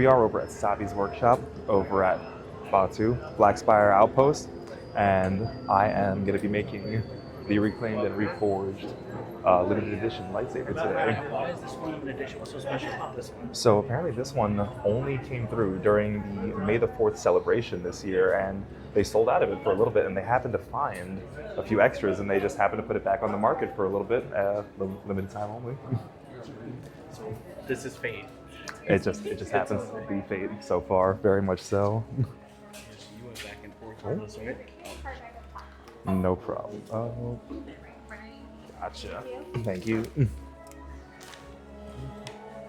are over at Savi's workshop over at Batu, Black Spire Outpost, and I am going to be making the reclaimed and reforged limited edition lightsaber today. Why is this one limited edition? What's so special about this one? So apparently this one only came through during the May the 4th celebration this year, and they sold out of it for a little bit, and they happened to find a few extras, and they just happened to put it back on the market for a little bit, limited time only. So this is fate. It just happens to be fate so far, very much so. You went back and forth on this, right? No problem. Oh, gotcha. Thank you.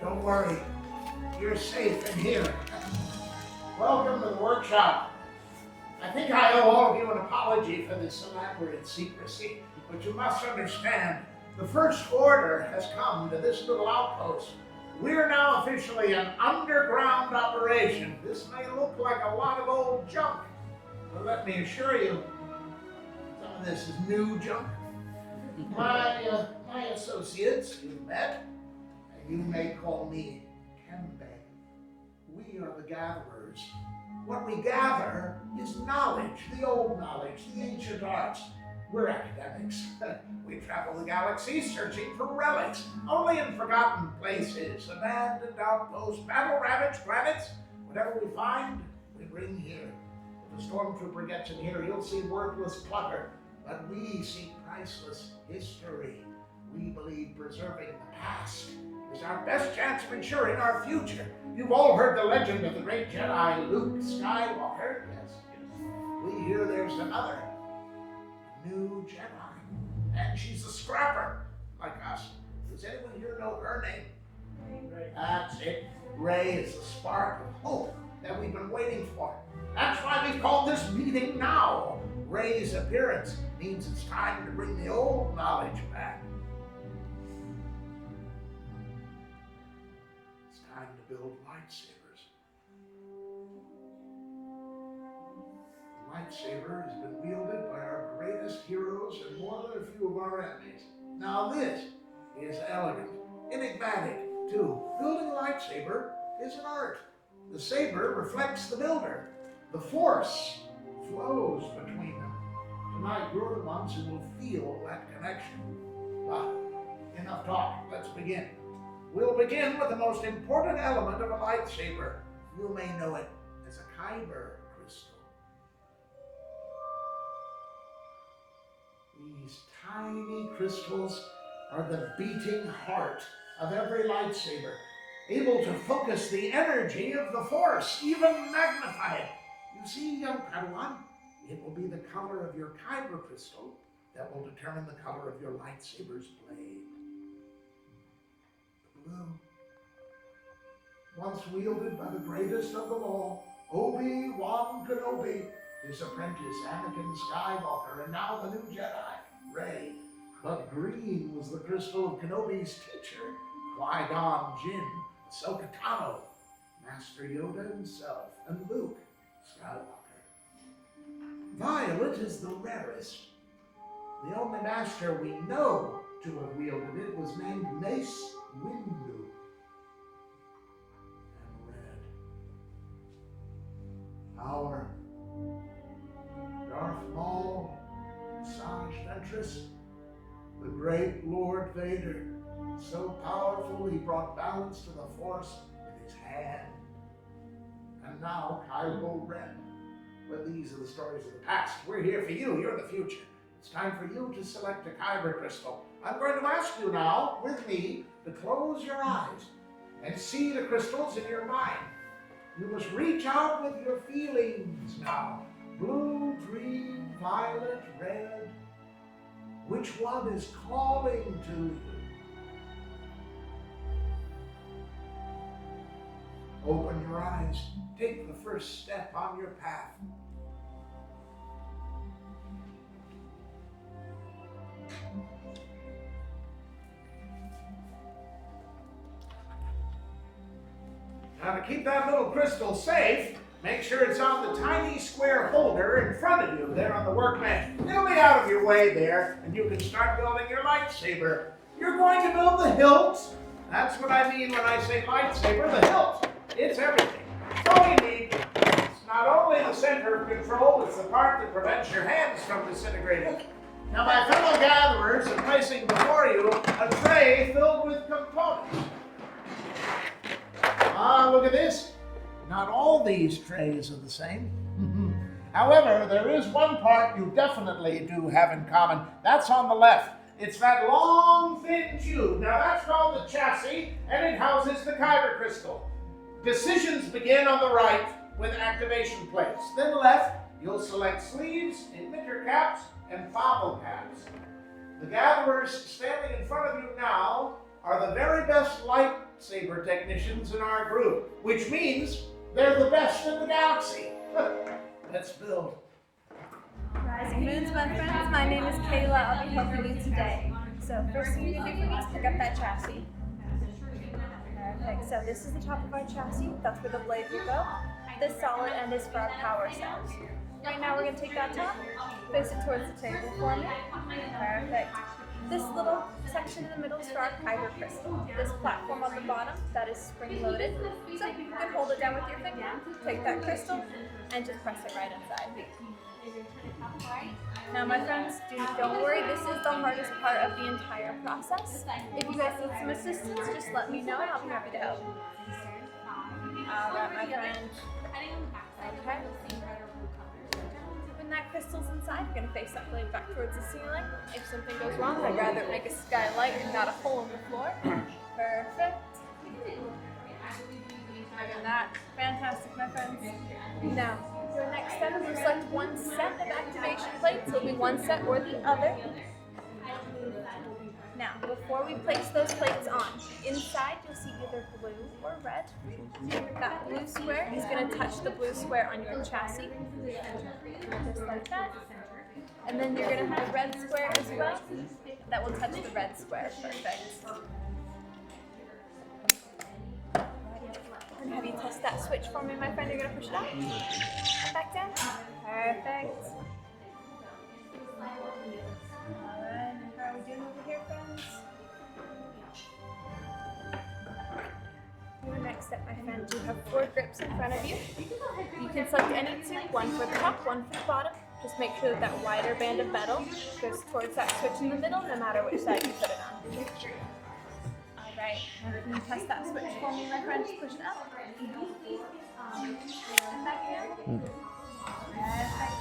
Don't worry, you're safe in here. Welcome to the workshop. I think I owe all of you an apology for this elaborate secrecy, but you must understand, the First Order has come to this little outpost. We're now officially an underground operation. This may look like a lot of old junk, but let me assure you, some of this is new junk. My associates you've met, and you may call me Kembe. We are the gatherers. What we gather is knowledge, the old knowledge, the ancient arts. We're academics. We travel the galaxy searching for relics, only in forgotten places, abandoned outposts, battle-ravaged planets. Whatever we find, we bring here. If a stormtrooper gets in here, you'll see worthless clutter, but we see priceless history. We believe preserving the past is our best chance of ensuring our future. You've all heard the legend of the great Jedi Luke Skywalker. Yes. We hear there's another new Jedi, and she's a scrapper like us. Does anyone here know her name? Rey. That's it. Rey is the spark of hope that we've been waiting for. That's why we called this meeting now. Rey's appearance means it's time to bring the old knowledge back. It's time to build lightsabers. The lightsaber has been wielded by our greatest heroes and more than a few of our enemies. Now this is elegant, enigmatic too. Building a lightsaber is an art. The saber reflects the builder. The force flows between them. Tonight, you're the ones who will feel that connection. Enough talk. Let's begin. We'll begin with the most important element of a lightsaber. You may know it as a kyber crystal. These tiny crystals are the beating heart of every lightsaber, able to focus the energy of the Force, even magnify it. You see, young Padawan, it will be the color of your kyber crystal that will determine the color of your lightsaber's blade. The blue. Once wielded by the greatest of them all, Obi-Wan Kenobi, his apprentice Anakin Skywalker, and now the new Jedi, Rey. But green was the crystal of Kenobi's teacher, Qui-Gon Jinn, Ahsoka Tano, Master Yoda himself, and Luke Skywalker. Violet is the rarest. The only master we know to have wielded it was named Mace Windu. And red. Our Darth Maul, Asajj Ventress, the great Lord Vader, so powerful he brought balance to the Force with his hand. And now Kylo Ren. But these are the stories of the past. We're here for you. You're the future. It's time for you to select a kyber crystal. I'm going to ask you now, with me, to close your eyes and see the crystals in your mind. You must reach out with your feelings now. Blue, green, violet, red. Which one is calling to you? Open your eyes. Take the first step on your path. Now to keep that little crystal safe, make sure it's on the tiny square holder in front of you there on the workbench. It'll be out of your way there, and you can start building your lightsaber. You're going to build the hilt. That's what I mean when I say lightsaber, the hilt. It's everything. we need. It's not only the center of control, it's the part that prevents your hands from disintegrating. Now, my fellow gatherers are placing before you a tray filled with components. Ah, look at this. Not all these trays are the same. However, there is one part you definitely do have in common. That's on the left. It's that long, thin tube. Now, that's called the chassis, and it houses the kyber crystal. Decisions begin on the right with activation plates. Then left, you'll select sleeves, emitter caps, and bobble caps. The gatherers standing in front of you now are the very best lightsaber technicians in our group, which means they're the best in the galaxy. Let's build. Rising Moons, my friends. My name is Kayla. I'll be helping you today. So first thing you're going to do for me is pick up that chassis. Perfect. So this is the top of our chassis. That's where the blade will go. This solid end is for our power cells. Right now we're going to take that top, face it towards the table for me. Perfect. This little section in the middle is for our kyber crystal. This platform on the bottom, that is spring-loaded. So you can hold it down with your finger, take that crystal, and just press it right inside. Now my friends, don't worry, this is the hardest part of the entire process. If you guys need some assistance, just let me know and I'll be happy to help. Alright my friend. Okay. When that crystal's inside, you're going to face that blade back towards the ceiling. If something goes wrong, I'd rather it make a skylight and not a hole in the floor. Perfect. Look at that. Fantastic, my friends. Now, your next step is to select one set of activation plates. It'll be one set or the other. Now, before we place those plates on, inside you'll see either blue or red. That blue square is going to touch the blue square on your chassis, just like that. And then you're going to have a red square as well. That will touch the red square. Perfect. And have you test that switch for me, my friend? You're going to push it up. Back down. Perfect. Alright, how are we doing over here, friends? Your next step, my friend, you have 4 grips in front of you. You can select any 2, one for the top, one for the bottom. Just make sure that that wider band of metal goes towards that switch in the middle, no matter which side you put it on. Alright, now can you test that switch for me, my friend? Just push it up. And back down. Perfect.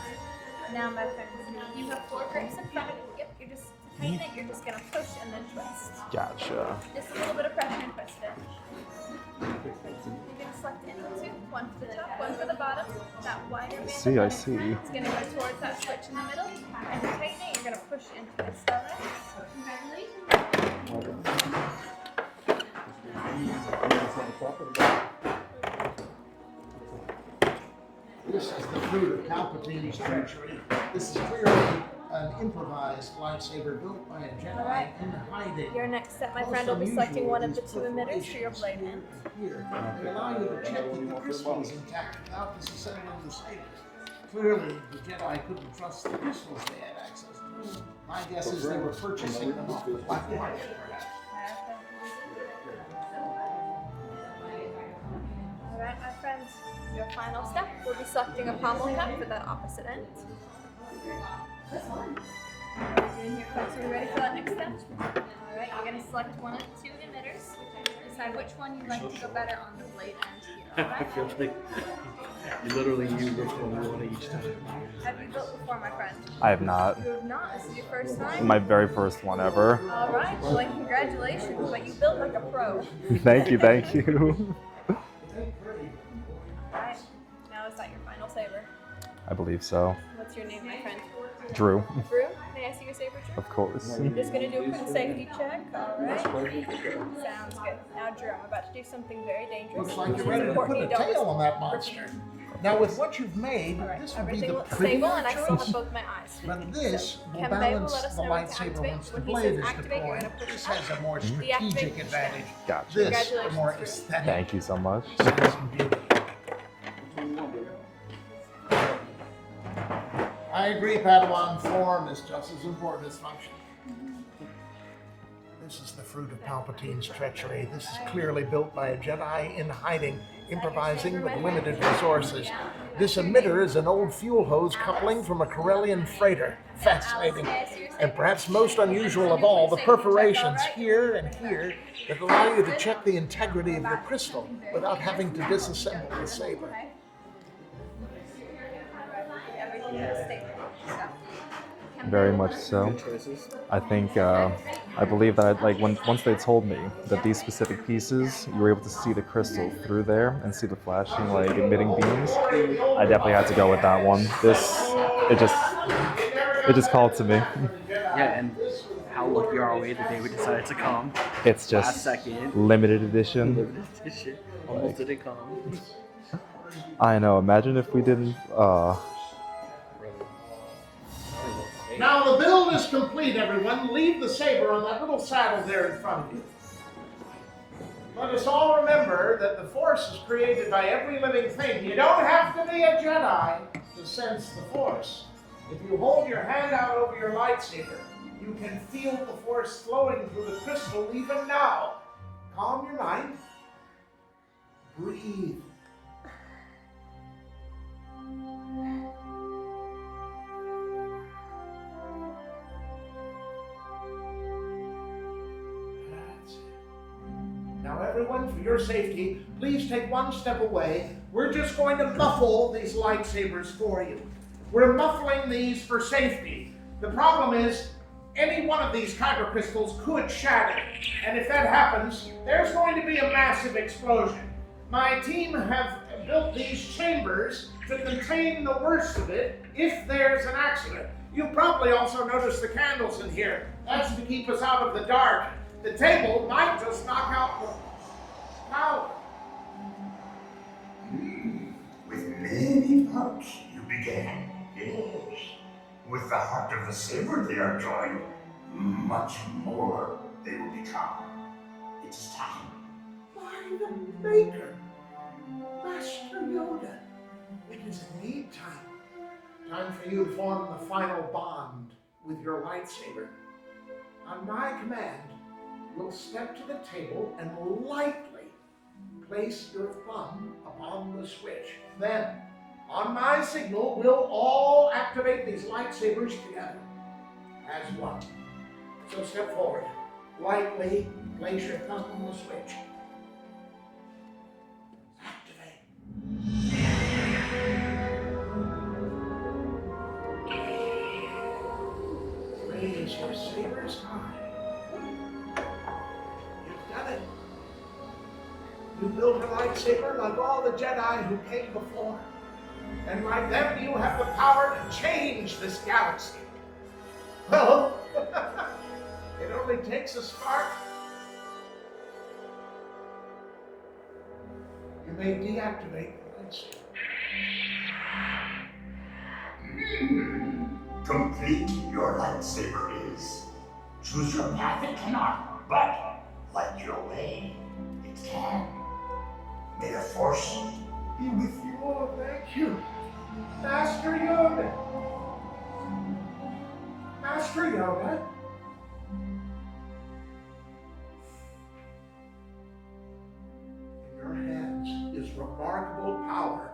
Now, my friends, you have 4 grips in front of you. Yep, you're just to tighten it, you're just going to push and then twist. Gotcha. Just a little bit of pressure and twist it. You're going to select any 2, one for the top, one for the bottom. That wider band. I see. It's going to go towards that switch in the middle. And to tighten it, you're going to push into this, alright? This is the fruit of Palpatine's treachery. This is clearly an improvised lightsaber built by a Jedi in hiding. Your next step, my friend, will be selecting one of the 2 emitters for your blade end. Here, they allow you to check that the crystal is intact without disassembling the sabers. Clearly, the Jedi couldn't trust the crystals they had access to. My guess is they were purchasing them off the black market, perhaps. Alright, my friends, your final step will be selecting a pommel cup for that opposite end. Doing here, folks, are you ready for that next step? Alright, you're going to select one of the 2 emitters. Decide which one you'd like to go better on the blade end here, I alright? feel like you literally knew which one you wanted each time. Have you built before, my friend? I have not. You have not? This is your first time? My very first one ever. Alright, well, like, congratulations, but you built like a pro. Thank you, thank you. Alright, now is that your final saber? I believe so. What's your name, my friend? Drew, Drew? May I see your saber, Drew? of course. I'm just going to do a quick safety check, alright? Sounds good. Now, Drew, I'm about to do something very dangerous. Looks like you're It's ready to important put a you don't tail on that monster. Now, with what you've made, Alright, this would be everything the looks prettier stable, and I still have choice. both my eyes. But this will Kembe will balance let us the know when to lightsaber activate. once the When he blade says is activate, you're deployed. gonna push This up. has a more The strategic activation advantage. Gotcha. This, a Congratulations, more Drew. aesthetic. Thank you so much. sense and beauty. I agree, Padawan. Form is just as important as function. This is the fruit of Palpatine's treachery. This is clearly built by a Jedi in hiding. improvising with limited resources. This emitter is an old fuel hose coupling from a Corellian freighter. Fascinating. And perhaps most unusual of all, the perforations here and here that allow you to check the integrity of your crystal without having to disassemble the saber. Very much so. I think, I believe that once they told me that these specific pieces, you were able to see the crystal through there and see the flashing, emitting beams, I definitely had to go with that one. It just called to me. Yeah, and how lucky are we the day we decided to come? It's Last just second. limited edition. Limited edition. Almost didn't come. I know, imagine if we didn't, Now the build is complete, everyone. Leave the saber on that little saddle there in front of you. Let us all remember that the Force is created by every living thing. You don't have to be a Jedi to sense the Force. If you hold your hand out over your lightsaber, you can feel the Force flowing through the crystal even now. Calm your mind. Breathe. Now everyone, for your safety, please take one step away. We're just going to muffle these lightsabers for you. We're muffling these for safety. The problem is, any one of these kyber crystals could shatter. And if that happens, there's going to be a massive explosion. My team have built these chambers to contain the worst of it if there's an accident. You'll probably also notice the candles in here. That's to keep us out of the dark. The table might just knock out the power. With many parts you began, yes. With the heart of the saber they are joined, much more they will become. It is time. By the Maker, Master Yoda. It is indeed time. Time for you to form the final bond with your lightsaber. On my command, you'll step to the table and lightly place your thumb upon the switch. Then, on my signal, we'll all activate these lightsabers together as one. So step forward. Lightly place your thumb on the switch. Activate. Raise your sabers high. You built a lightsaber like all the Jedi who came before. And like them, you have the power to change this galaxy. Well, it only takes a spark. You may deactivate the lightsaber. Complete your lightsaber is. Choose your path it cannot, but light your way it can. May the Force be with you. Oh, thank you. Master Yoda. Master Yoda. In your hands is remarkable power.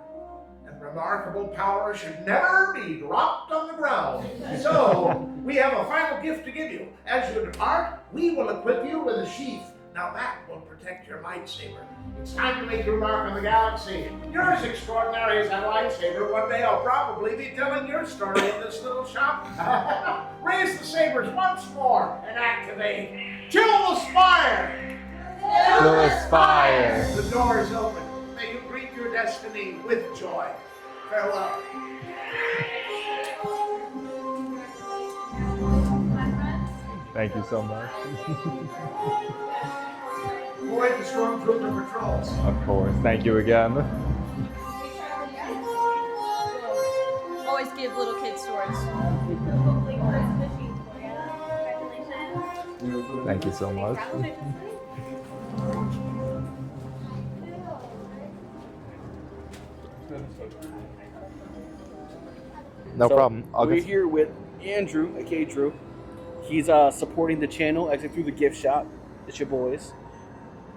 And remarkable power should never be dropped on the ground. So, we have a final gift to give you. As you depart, we will equip you with a sheath. Now that will protect your lightsaber. It's time to make your mark on the galaxy. You're as extraordinary as that lightsaber. One day I'll probably be telling your story in this little shop. Raise the sabers once more and activate. Kill the spire! Kill the spire! The door is open. May you greet your destiny with joy. Farewell. Thank you so much. Avoid the stormtrooper patrols. Of course. Thank you again. Always give little kids swords. Thank you so much. No problem. We're here with Andrew, aka Drew. He's supporting the channel, actually through the gift shop. It's your boys.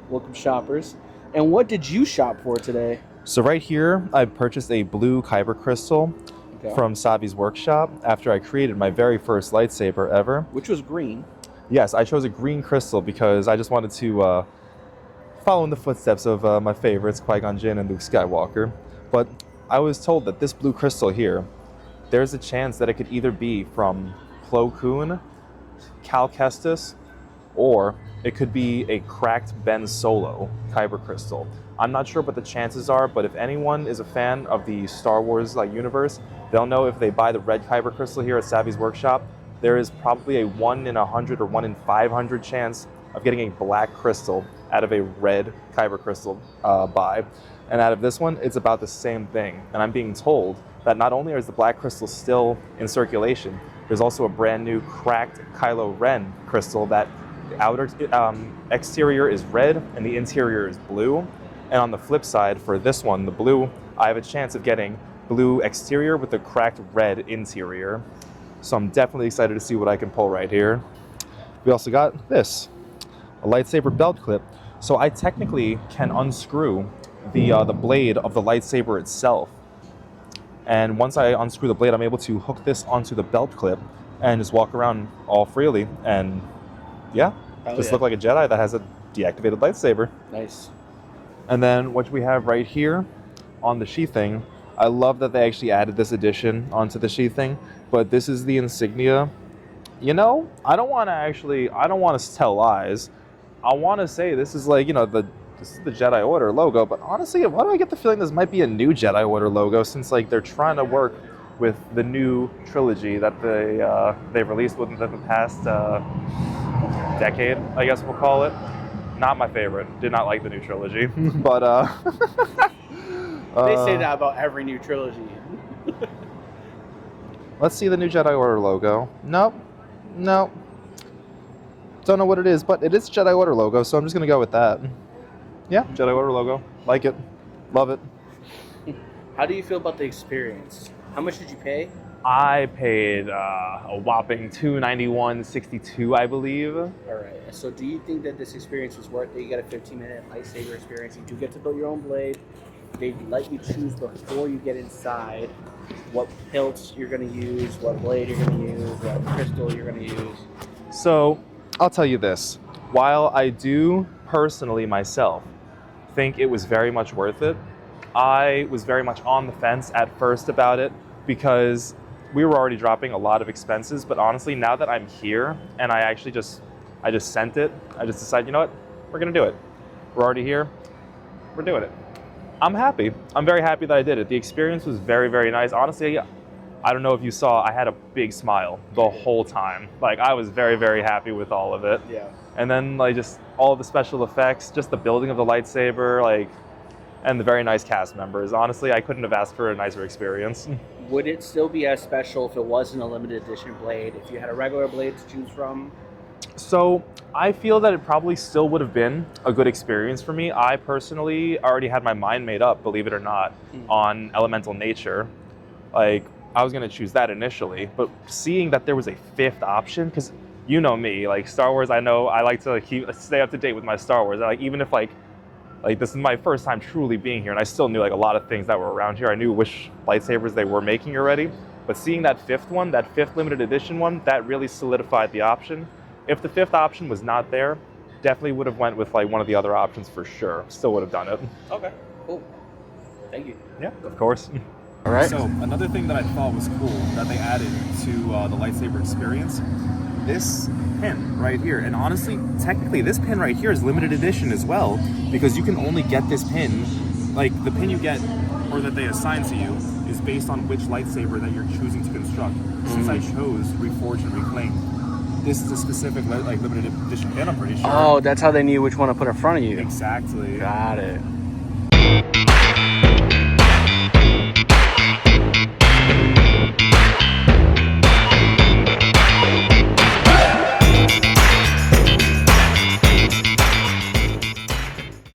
Welcome, shoppers. And what did you shop for today? So right here, I purchased a blue kyber crystal from Savi's workshop after I created my very first lightsaber ever. Which was green. Yes, I chose a green crystal because I just wanted to follow in the footsteps of my favorites, Qui-Gon Jinn and Luke Skywalker. But I was told that this blue crystal here, there's a chance that it could either be from Plo Koon, Cal Kestis, or it could be a cracked Ben Solo kyber crystal. I'm not sure what the chances are, but if anyone is a fan of the Star Wars universe, they'll know if they buy the red kyber crystal here at Savi's workshop, there is probably a 1 in 100 or 1 in 500 chance of getting a black crystal out of a red kyber crystal buy. And out of this one, it's about the same thing. And I'm being told that not only is the black crystal still in circulation, there's also a brand new cracked Kylo Ren crystal that the outer exterior is red and the interior is blue. And on the flip side, for this one, the blue, I have a chance of getting blue exterior with a cracked red interior. So I'm definitely excited to see what I can pull right here. We also got this, a lightsaber belt clip. So I technically can unscrew the blade of the lightsaber itself. And once I unscrew the blade, I'm able to hook this onto the belt clip and just walk around all freely. And yeah, look like a Jedi that has a deactivated lightsaber. Nice. And then what we have right here on the sheathing, I love that they actually added this addition onto the sheathing, but this is the insignia. You know, I don't want to tell lies. I want to say this is like, this is the Jedi Order logo, but honestly, why do I get the feeling this might be a new Jedi Order logo, since like they're trying to work with the new trilogy that they've released within the past decade, I guess we'll call it. Not my favorite. Did not like the new trilogy, but they say that about every new trilogy. Let's see the new Jedi Order logo. Nope. Don't know what it is, but it is Jedi Order logo, so I'm just gonna go with that. Yeah, Jedi Order logo. Like it. Love it. How do you feel about the experience? How much did you pay? I paid a whopping $291.62, I believe. All right. So do you think that this experience was worth it? You got a 15-minute lightsaber experience. You do get to build your own blade. They let you choose before you get inside what hilts you're going to use, what blade you're going to use, what crystal you're going to use. So I'll tell you this. While I do personally myself think it was very much worth it, I was very much on the fence at first about it because we were already dropping a lot of expenses. But honestly, now that I'm here and I just sent it, I just decided, you know what, we're going to do it. We're already here. We're doing it. I'm happy. I'm very happy that I did it. The experience was very, very nice. Honestly, I don't know if you saw, I had a big smile the whole time. Like, I was very, very happy with all of it. Yeah. And then, like, just all the special effects, just the building of the lightsaber, like, and the very nice cast members. Honestly, I couldn't have asked for a nicer experience. Would it still be as special if it wasn't a limited edition blade? If you had a regular blade to choose from? So I feel that it probably still would have been a good experience for me. I personally already had my mind made up, believe it or not, on elemental nature. Like, I was going to choose that initially, but seeing that there was a fifth option, because you know me, like Star Wars, I know I like to stay up to date with my Star Wars. Like, even if like this is my first time truly being here, and I still knew like a lot of things that were around here. I knew which lightsabers they were making already, but seeing that fifth one, that fifth limited edition one, that really solidified the option. If the fifth option was not there, definitely would have went with like one of the other options for sure. Still would have done it. Okay, cool. Thank you. Yeah, of course. All right. So another thing that I thought was cool that they added to the lightsaber experience, this pin right here. And honestly, technically this pin right here is limited edition as well, because you can only get this pin, like the pin you get or that they assign to you is based on which lightsaber that you're choosing to construct. Since I chose Reforged and Reclaimed, this is a specific like limited edition pin, I'm pretty sure. Oh, that's how they knew which one to put in front of you. Exactly. Got it.